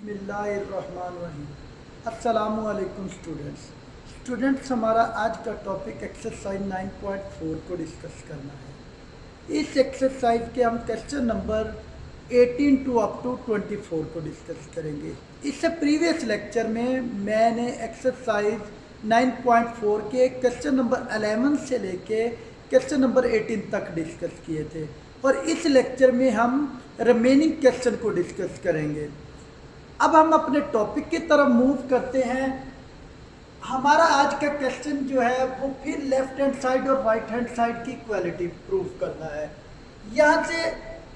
बिस्मिल्लाहिर्रहमानिर्रहीम। अस्सलामुअलैकुम स्टूडेंट्स, हमारा आज का टॉपिक एक्सरसाइज 9.4 को डिस्कस करना है। इस एक्सरसाइज के हम question number 18 to up to 24 को डिस्कस करेंगे। इससे प्रीवियस लेक्चर में मैंने एक्सरसाइज 9.4 के क्वेश्चन नंबर 11 से लेके क्वेश्चन नंबर 18 तक डिस्कस किए थे और इस लेक्चर में हम रिमेनिंग क्वेश्चन को डिस्कस करेंगे। अब हम अपने टॉपिक की तरफ मूव करते हैं। हमारा आज का क्वेश्चन जो है वो फिर लेफ्ट हैंड साइड और राइट हैंड साइड की इक्वालिटी प्रूव करना है। यहाँ से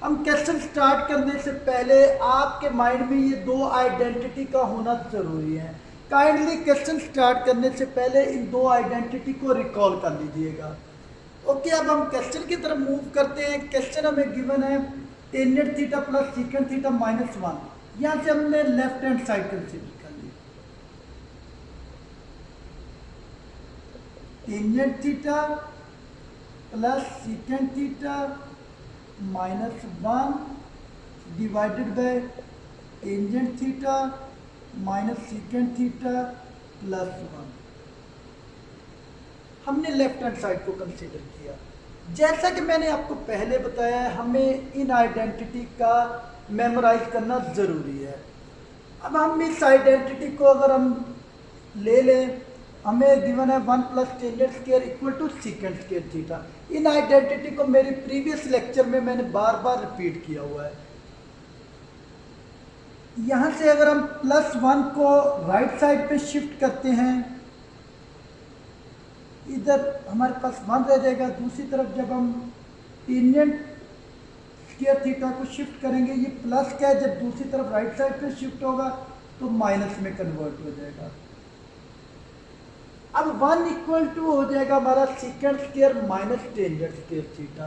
हम क्वेश्चन स्टार्ट करने से पहले आपके माइंड में ये दो आइडेंटिटी का होना ज़रूरी है। काइंडली क्वेश्चन स्टार्ट करने से पहले इन दो आइडेंटिटी को रिकॉल कर लीजिएगा। ओके, अब हम क्वेश्चन की तरफ मूव करते हैं। क्वेश्चन हमें गिवन है tangent theta plus secant theta -1। यहाँ से हमने लेफ्ट हैंड साइड कंसीडर कर ली। Tangent theta plus secant theta -1 divided by tangent theta minus secant theta +1। हमने लेफ्ट हैंड साइड को कंसीडर किया। जैसा कि मैंने आपको पहले बताया है, हमें इन आइडेंटिटी का मेमोराइज करना ज़रूरी है। अब हम इस आइडेंटिटी को अगर हम ले लें, हमें गिवन है 1 plus tangent square equal to secant square theta. इन आइडेंटिटी को मेरे प्रीवियस लेक्चर में मैंने बार बार रिपीट किया हुआ है। यहाँ से अगर हम +1 को राइट साइड पे शिफ्ट करते हैं, इधर हमारे पास 1 रह जाएगा। दूसरी तरफ जब हम टेंजेंट स्क्वायर थीटा को शिफ्ट करेंगे, ये प्लस का है, जब दूसरी तरफ राइट साइड पे शिफ्ट होगा तो माइनस में कन्वर्ट हो जाएगा। अब 1 इक्वल टू हो जाएगा हमारा secant square minus tangent square theta.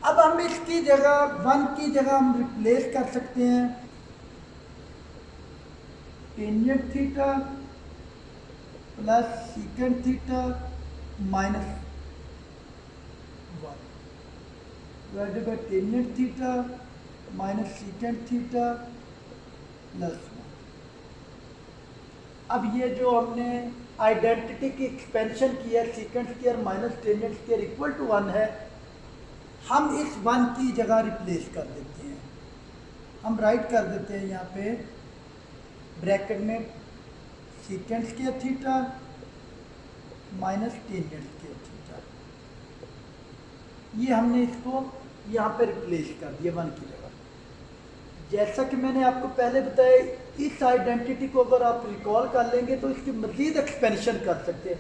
अब हम इसकी जगह 1 की जगह हम रिप्लेस कर सकते हैं tangent theta plus secant theta -1 divided by tangent theta minus secant theta +1। अब ये जो हमने आइडेंटिटी की एक्सपेंशन की है, secant square minus tangent square equal to 1 है, हम इस 1 की जगह रिप्लेस कर देते हैं। हम राइट कर देते हैं यहाँ पे ब्रैकेट में secant square theta minus tangent square theta. ये हमने इसको यहाँ पे रिप्लेस कर दिया 1 की जगह। जैसा कि मैंने आपको पहले बताया, इस आइडेंटिटी को अगर आप रिकॉल कर लेंगे तो इसकी मज़ीद एक्सपेंशन कर सकते हैं।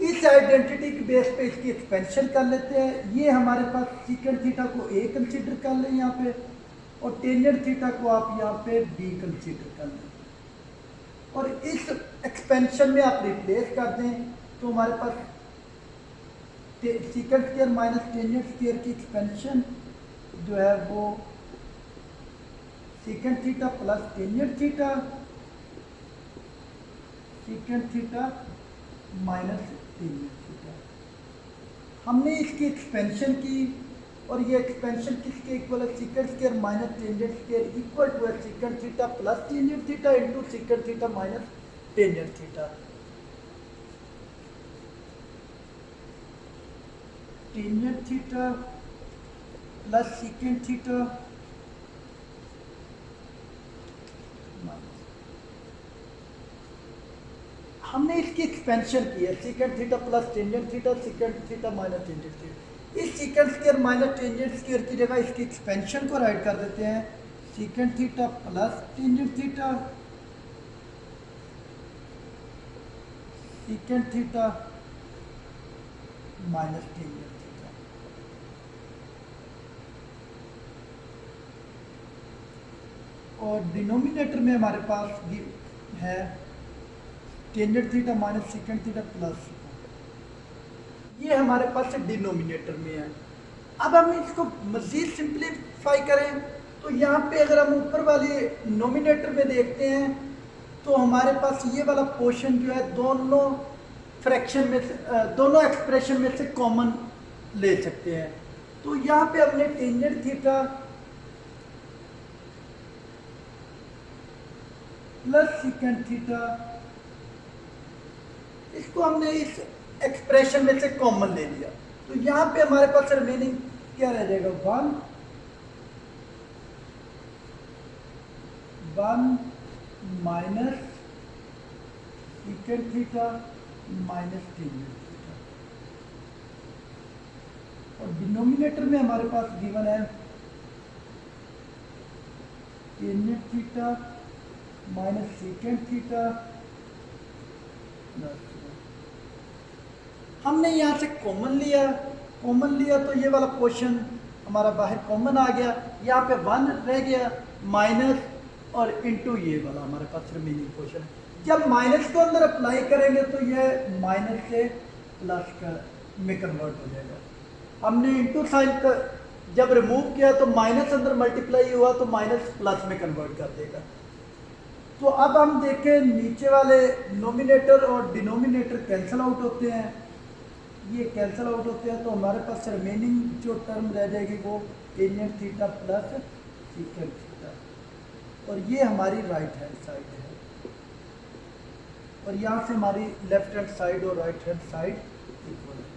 इस आइडेंटिटी के बेस पे इसकी एक्सपेंशन कर लेते हैं। ये हमारे पास सीकेंट थीटा को A कंसीडर कर लें यहाँ पे, और टेंजेंट थीटा को आप यहाँ पे B कंसीडर कर लें, और इस एक्सपेंशन में आप रिप्लेस कर दें तो हमारे पास secant square minus tangent square की एक्सपेंशन जो है वो secant theta plus tangent theta secant theta minus tangent theta. हमने इसकी एक्सपेंशन की और ये एक्सपेंशन किसके इक्वल है? Secant square minus tangent square equal to है secant theta plus tangent theta into secant theta minus tangent theta. Tangent theta plus secant theta हमने इसकी एक्सपेंशन की है, secant theta plus tangent theta secant theta minus tangent theta. इस secant square minus tangent square की जगह इसकी expansion को write कर देते हैं secant theta plus tangent theta secant theta minus tangent theta. और डिनोमिनेटर में हमारे पास है tangent theta minus secant theta plus, ये हमारे पास डिनोमिनेटर में है। अब हम इसको मज़ीद सिंप्लीफाई करें तो यहाँ पे अगर हम ऊपर वाले नोमिनेटर में देखते हैं तो हमारे पास ये वाला पोर्शन जो है दोनों फ्रैक्शन में से दोनों एक्सप्रेशन में से कॉमन ले सकते हैं। तो यहाँ पे हमने tangent theta plus secant theta, इसको हमने इस एक्सप्रेशन में से कॉमन ले लिया, तो यहाँ पे हमारे पास रिमेनिंग क्या रह जाएगा, one minus secant theta minus tangent theta, और डिनोमिनेटर में हमारे पास गिवन है tangent theta minus secant theta. हमने यहाँ से कॉमन लिया तो ये वाला पोर्शन हमारा बाहर कॉमन आ गया, यहाँ पे 1 रह गया माइनस और इनटू ये वाला हमारे पास रिमेनिंग पोर्शन है। जब माइनस को अंदर अप्लाई करेंगे तो ये माइनस से प्लस का में कन्वर्ट हो जाएगा। हमने इनटू साइन का जब रिमूव किया तो माइनस अंदर मल्टीप्लाई हुआ तो माइनस प्लस में कन्वर्ट कर देगा। तो अब हम देखें नीचे वाले नोमिनेटर और डिनोमिनेटर कैंसिल आउट होते हैं, ये कैंसिल आउट होते हैं, तो हमारे पास रिमेनिंग जो टर्म रह जाएगी वो tangent theta plus secant theta, और ये हमारी राइट हैंड साइड है, और यहाँ से हमारी लेफ्ट हैंड साइड और राइट हैंड साइड इक्वल है।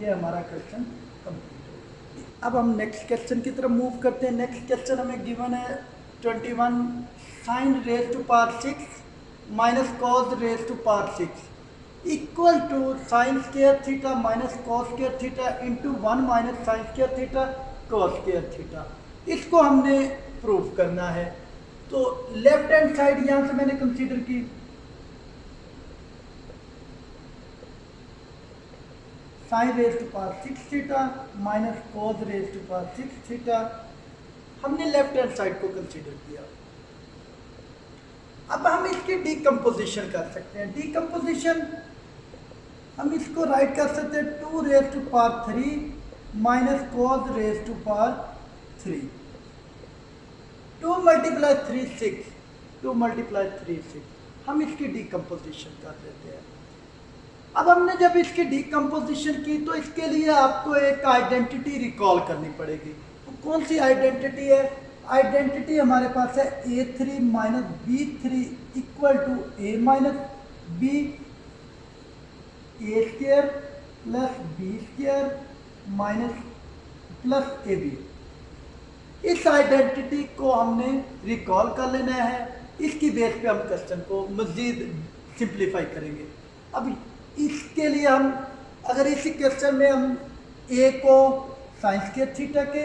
ये हमारा क्वेश्चन कंप्लीट हो। अब हम नेक्स्ट क्वेश्चन की तरफ मूव करते हैं। नेक्स्ट क्वेश्चन हमें गिवन है 21 sine raise to power 6 minus cos raise to power 6 equal to sine square theta minus cos square theta into 1 minus sine square theta cos square theta. इसको हमने prove करना है। तो left hand side यहां से मैंने consider की, sine raise to power 6 theta minus cos raise to power 6 theta, हमने लेफ्ट हैंड साइड को कंसीडर किया। अब हम इसकी डीकम्पोजिशन कर सकते हैं। डीकम्पोजिशन हम इसको राइट कर सकते हैं 2 raise to power 3 minus cos raise to power 3। 2 multiply 3 6, 2 multiply 3 6, हम इसकी डीकम्पोजिशन कर देते हैं। अब हमने जब इसकी डीकम्पोजिशन की तो इसके लिए आपको एक आइडेंटिटी रिकॉल करनी पड़ेगी। तो कौन सी आइडेंटिटी है? आइडेंटिटी हमारे पास है a3 minus b3 equal to a minus b, a square plus b square minus plus ab। इस आइडेंटिटी को हमने रिकॉल कर लेना है। इसकी बेस पे हम क्वेश्चन को मज़ीद सिंप्लीफाई करेंगे। अब इसके लिए हम अगर इसी क्वेश्चन में हम a को साइन स्क्वायर थीटा के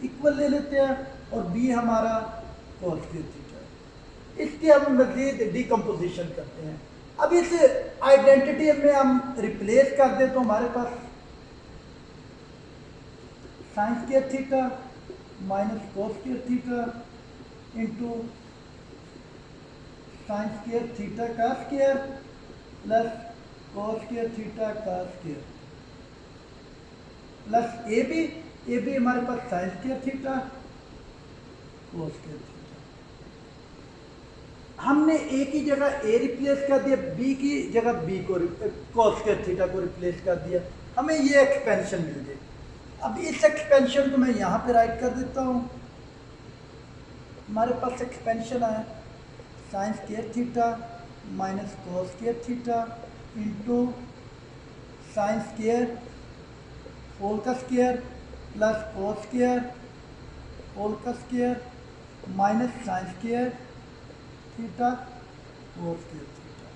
इक्वल ले लेते हैं और b हमारा कॉस स्क्वायर थीटा, इसकी हम मज़ीद डीकम्पोजिशन करते हैं। अब इस आइडेंटिटी में हम रिप्लेस कर दें तो हमारे पास sine square theta minus cos square theta into sine square theta का square plus cos square theta का स्क्वायर प्लस ए बी हमारे पास sine square theta cos square theta. हमने ए की जगह ए रिप्लेस कर दिया, बी की जगह बी को कॉस स्क्वायर थीटा को रिप्लेस कर दिया, हमें ये एक्सपेंशन मिल गई। अब इस एक्सपेंशन को मैं यहाँ पे राइट कर देता हूँ। हमारे पास एक्सपेंशन है sine square theta minus cos square theta into sine square whole का square plus cos square whole का square minus sine square theta cos square theta.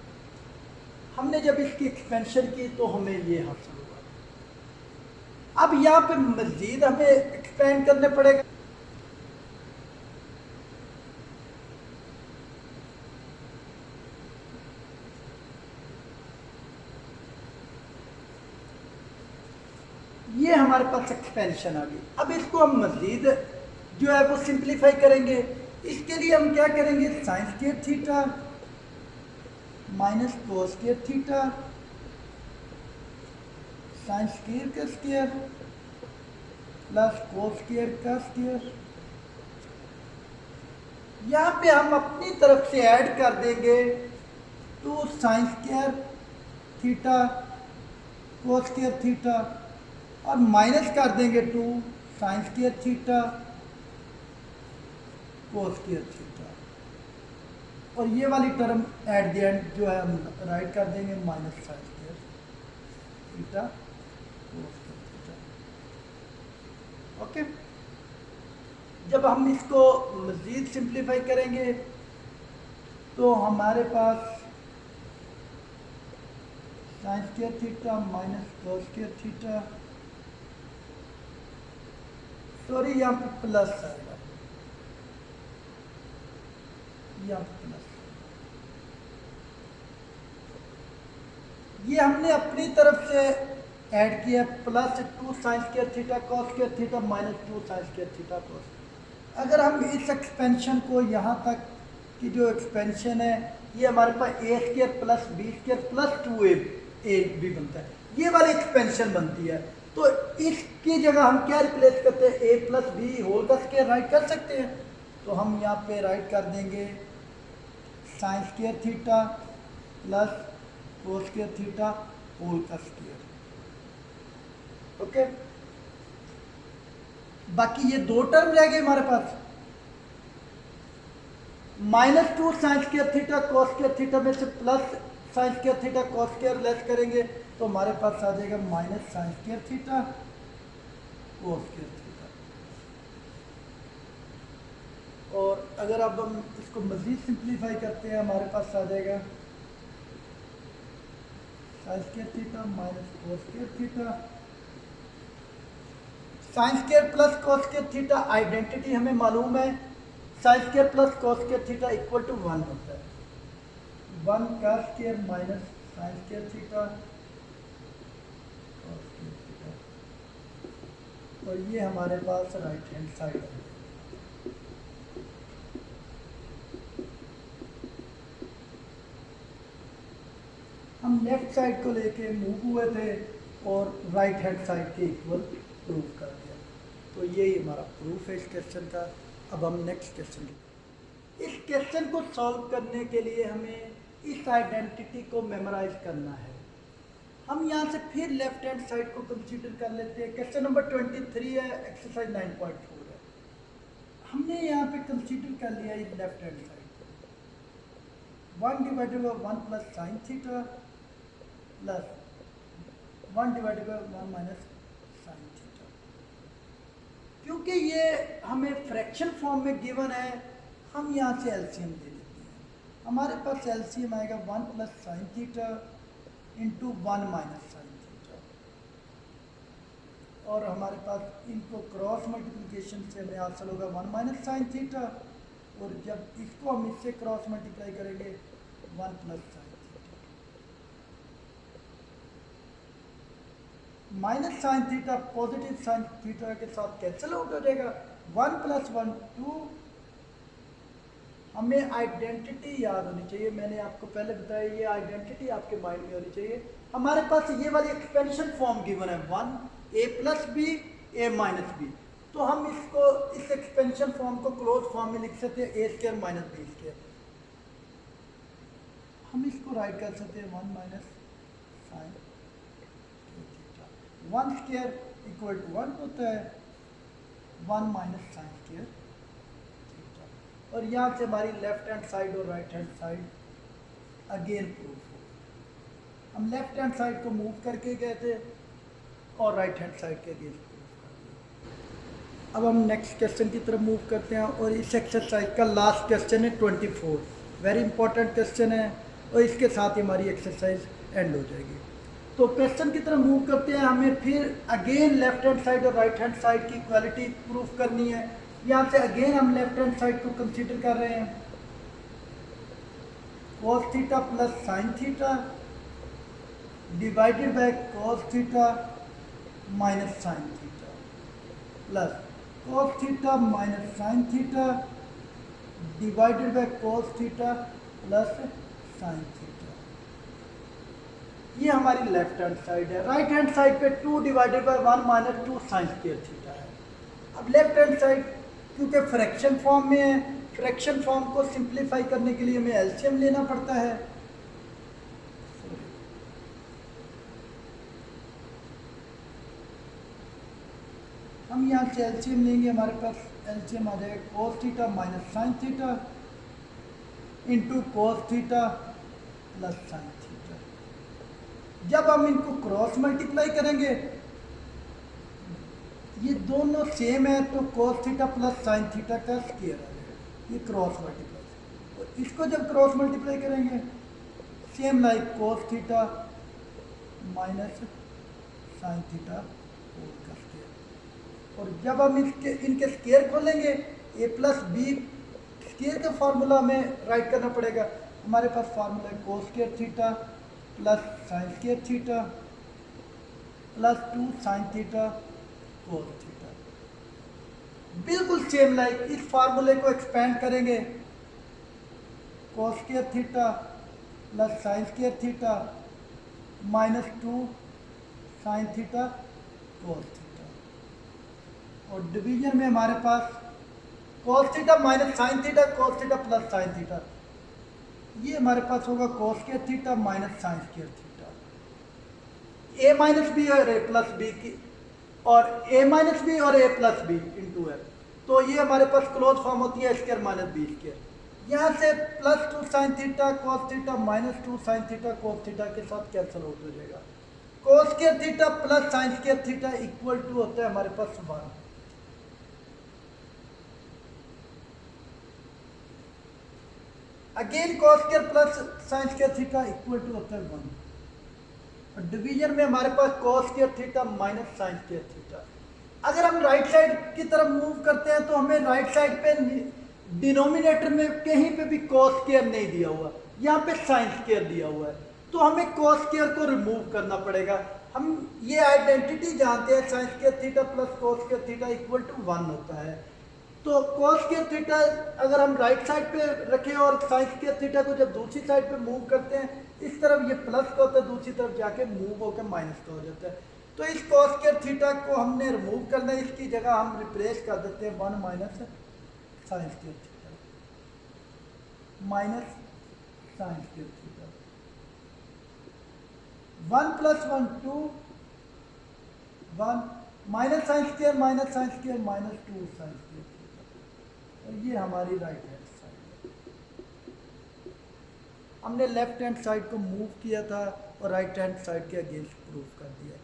हमने जब इसकी एक्सपेंशन की तो हमें ये हासिल हुआ। अब यहाँ पे मज़ीद हमें एक्सपेंड करने पड़ेगा। ये हमारे पास एक्सपेंशन आ गई। अब इसको हम मज़ीद जो है वो सिंप्लीफाई करेंगे। इसके लिए हम क्या करेंगे, sign square theta minus cos square theta sine square का स्क्वायर प्लस कॉस स्क्वायर का स्क्वायर। यहाँ पे हम अपनी तरफ से ऐड कर देंगे 2 sine square theta cos square theta और माइनस कर देंगे 2 sine square theta cos square theta, और ये वाली टर्म एट द एंड जो है हम राइट कर देंगे minus sine square theta cos square theta. Okay, जब हम इसको मज़ीद सिंप्लीफाई करेंगे तो हमारे पास sine square theta minus cos square theta, sorry यहाँ पे प्लस आएगा, यहाँ पे प्लस, ये हमने अपनी तरफ से ऐड किया plus 2 sine square theta cos square theta minus 2 sine square theta cos. अगर हम इस एक्सपेंशन को यहाँ तक की जो एक्सपेंशन है ये हमारे पास A square plus B square plus 2a भी बनता है, ये वाली एक्सपेंशन बनती है। तो इसकी जगह हम क्या रिप्लेस करते हैं, a प्लस बी होल का स्क्वायर राइट कर सकते हैं। तो हम यहाँ पे राइट कर देंगे sine square theta plus cos square theta whole का स्क्वायर। ओके, बाकी ये दो टर्म रह गए हमारे पास, minus 2 sine square theta cos square theta में से plus sine square theta cos square less करेंगे तो हमारे पास आ जाएगा minus sine square theta cos square theta. और अगर अब हम इसको मजीद सिंप्लीफाई करते हैं हमारे पास आ जाएगा sine square theta minus cos square theta. Sine square plus cos square theta identity हमें मालूम है, sine square plus cos square theta equal to 1 होता है, 1 का square minus sine square theta cos square theta, और ये हमारे पास राइट हैंड साइड है। हम लेफ्ट साइड को लेके मूव हुए थे और राइट हैंड साइड के इक्वल प्रूव कर दिया, तो यही हमारा प्रूफ है इस क्वेश्चन का। अब हम नेक्स्ट क्वेश्चन, इस क्वेश्चन को सॉल्व करने के लिए हमें इस आइडेंटिटी को मेमोराइज करना है। हम यहाँ से फिर लेफ्ट हैंड साइड को कंसीडर कर लेते हैं। क्वेश्चन नंबर 23 है, एक्सरसाइज 9.4 है। हमने यहाँ पे कंसीडर कर लिया इस लेफ्ट हैंड साइड को, 1 divided by 1 plus sine theta plus 1 divided by 1 minus sine theta. क्योंकि ये हमें फ्रैक्शन फॉर्म में गिवन है, हम यहाँ से एलसीएम ले लेते हैं। हमारे पास एलसीएम आएगा 1 plus sine theta into 1 minus sine theta, और हमारे पास इनको क्रॉस मल्टीप्लिकेशन से हमें हासिल होगा 1 माइनस साइन थीटा, और जब इसको हम इससे क्रॉस मल्टीप्लाई करेंगे 1 plus sine theta. Minus sine theta positive sine theta के साथ कैंसिल आउट हो जाएगा, 1 प्लस 1 2। हमें आइडेंटिटी याद होनी चाहिए, मैंने आपको पहले बताया ये आइडेंटिटी आपके माइंड में होनी चाहिए। हमारे पास ये वाली एक्सपेंशन फॉर्म गिवन है 1 a plus b a minus b, तो हम इसको इस एक्सपेंशन फॉर्म को क्लोज फॉर्म में लिख सकते हैं a square minus b square. हम इसको राइट कर सकते हैं 1 minus sine theta, 1 square equal to 1 होता है 1 माइनस साइन स्क्वायर। और यहाँ से हमारी लेफ्ट हैंड साइड और right hand side again proof हो। हम लेफ्ट हैंड साइड को मूव करके गए थे और राइट हैंड साइड के अगेंस्ट प्रूफ कर दिया। अब हम नेक्स्ट क्वेश्चन की तरफ मूव करते हैं, और इस एक्सरसाइज का लास्ट क्वेश्चन है 24, वेरी इंपॉर्टेंट क्वेश्चन है, और इसके साथ ही हमारी एक्सरसाइज एंड हो जाएगी। तो क्वेश्चन की तरफ मूव करते हैं, हमें फिर अगेन लेफ्ट हैंड साइड और राइट हैंड साइड की इक्वालिटी प्रूफ करनी है। यहाँ से अगेन हम लेफ्ट हैंड साइड को कंसीडर कर रहे हैं, cos theta plus sine theta divided by cos theta minus sine theta plus cos theta minus sine theta divided by cos theta plus sine theta. ये हमारी लेफ्ट हैंड साइड है। Right hand side पे 2 divided by 1 minus 2 sine square theta है। अब left hand side क्योंकि fraction form में है, fraction form को सिंप्लीफाई करने के लिए हमें एलसीएम लेना पड़ता है। हम हम यहाँ से एलसीएम लेंगे, हमारे पास एलसीएम आ जाएगा कोस theta minus sine theta into cos theta plus sine theta. जब हम इनको क्रॉस मल्टीप्लाई करेंगे, ये दोनों सेम है तो कोस थीटा प्लस साइन थीटा का स्क्वायर आ जाएगा, ये क्रॉस मल्टीप्लाई। और इसको जब क्रॉस मल्टीप्लाई करेंगे सेम लाइक कोस थीटा माइनस साइन थीटा का स्क्वायर। और जब हम इनके स्क्वायर खोलेंगे ए प्लस बी स्क्वायर का फार्मूला हमें राइट करना पड़ेगा। हमारे पास फार्मूला है कोस square theta plus sine square theta plus 2 sine theta cos theta. बिल्कुल सेम लाइक इस फार्मूले को एक्सपेंड करेंगे, cos square theta plus sine square theta minus 2 sine theta cos theta. और डिवीजन में हमारे पास cos theta minus sine theta cos theta plus sine theta, ये हमारे पास होगा cos square theta minus sine square theta. A minus B और A plus B की, और ए माइनस बी और A plus B into F, तो ये हमारे पास क्लोज फॉर्म होती है स्क्वायर माइनस बी स्क्वायर। यहाँ से plus 2 sine theta cos theta minus 2 sine theta cos theta के साथ कैंसिल हो जाएगा। Cos square theta plus sine square theta equal to होता है हमारे पास 1। Again cos square plus sine square theta equal to होता है 1। और डिवीजन में हमारे पास cos square theta minus sine square theta. अगर हम राइट साइड की तरफ मूव करते हैं तो हमें राइट साइड पे डिनोमिनेटर में कहीं पे भी कोस स्क्वायर नहीं दिया हुआ, यहाँ पे साइन स्क्वायर दिया हुआ है, तो हमें कोस स्क्वायर को रिमूव करना पड़ेगा। हम ये आइडेंटिटी जानते हैं sine square theta plus cos square theta equal to 1 होता है। तो कोस स्क्वायर थीटा अगर हम राइट साइड पे रखें और साइन स्क्वायर थीटा को जब दूसरी साइड पे मूव करते हैं, इस तरफ ये प्लस का होता है, दूसरी तरफ जाके मूव होकर माइनस का हो जाता है। तो इस कोस स्क्वायर थीटा को हमने रिमूव करना है, इसकी जगह हम रिप्लेस कर देते हैं 1 minus sine square theta minus sine square theta. 1 plus 1 2 1 minus sine square minus sine square minus 2 sine square theta. और ये हमारी राइट हैंड साइड है। हमने लेफ्ट हैंड साइड को मूव किया था और राइट हैंड साइड के अगेंस्ट प्रूव कर दिया।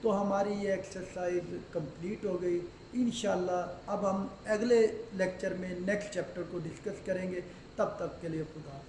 तो हमारी ये एक्सरसाइज कंप्लीट हो गई। इंशाल्लाह अब हम अगले लेक्चर में नेक्स्ट चैप्टर को डिस्कस करेंगे। तब तक के लिए खुदा।